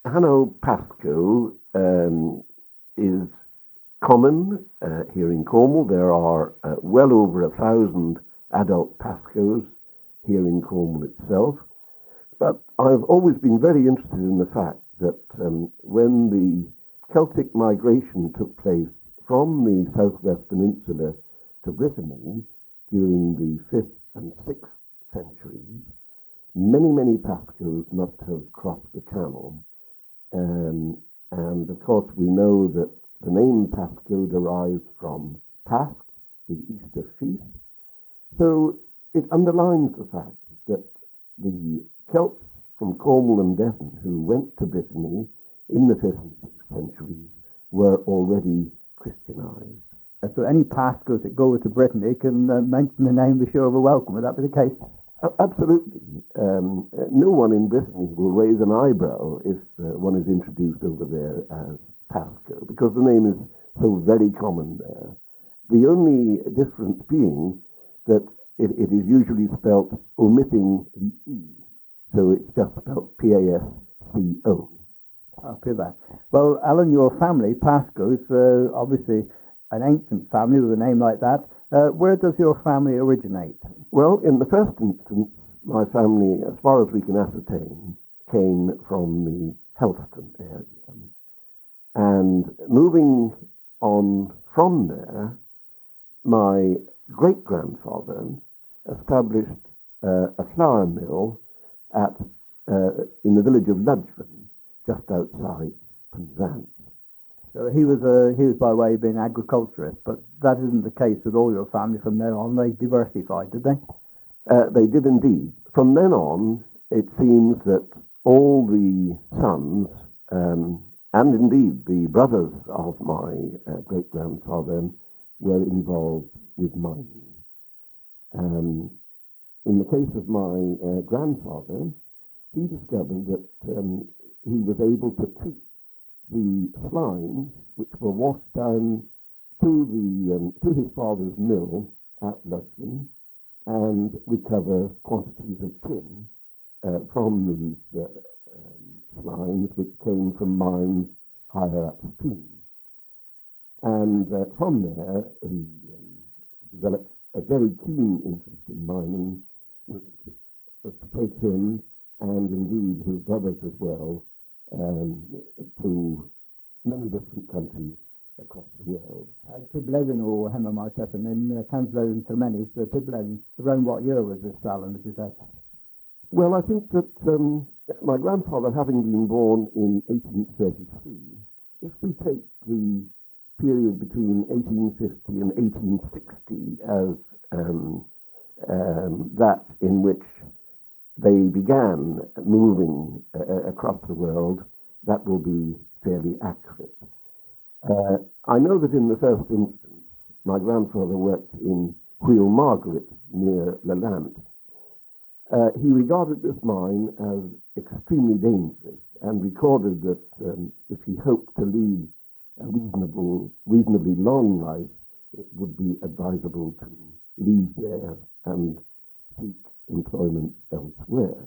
Hanno Pascoe is common here in Cornwall. There are well over 1,000 adult Pascoes here in Cornwall itself. But I've always been very interested in the fact that when the Celtic migration took place from the southwest peninsula to Brittany during the 5th and 6th centuries, many Pascoes must have crossed the channel. And of course we know that the name Pascoe derives from Pasch, the Easter feast. So it underlines the fact that the Celts from Cornwall and Devon who went to Brittany in the 5th and 6th centuries were already Christianized. So any Pascoes that go to Brittany can mention the name to show of a welcome. Would that be the case? Absolutely. No one in Brittany will raise an eyebrow if one is introduced over there as Pascoe, because the name is so very common there. The only difference being that it is usually spelt omitting the E, so it's just spelt Pasco. After that. Well, Alan, your family, Pascoe, is obviously an ancient family with a name like that. Where does your family originate? Well, in the first instance, my family, as far as we can ascertain, came from the Helston area. And moving on from there, my great-grandfather established a flour mill in the village of Ludgvan, just outside Penzance. So he was by way of being agriculturist, but that isn't the case with all your family from then on. They diversified, did they? They did indeed. From then on, it seems that all the sons, and indeed the brothers of my great-grandfather, were involved with mining. In the case of my grandfather, he discovered that he was able to treat the slimes which were washed down to his father's mill at Ludgvan and recover quantities of tin from these slimes which came from mines higher upstream. And from there he developed a very keen interest in mining, which was to take him and indeed his brothers as well to many different countries across the world. Tibledden or Hemmermartessen in Kanslow to many, Tibledden. Around what year was this, Alan, would you say? Well, I think that my grandfather, having been born in 1833, if we take the period between 1850 and 1860 as that in which they began moving across the world, that will be fairly accurate. I know that in the first instance, my grandfather worked in Wheal Margaret near Lelant. He regarded this mine as extremely dangerous and recorded that if he hoped to lead a reasonably long life, it would be advisable to leave there and seek employment elsewhere.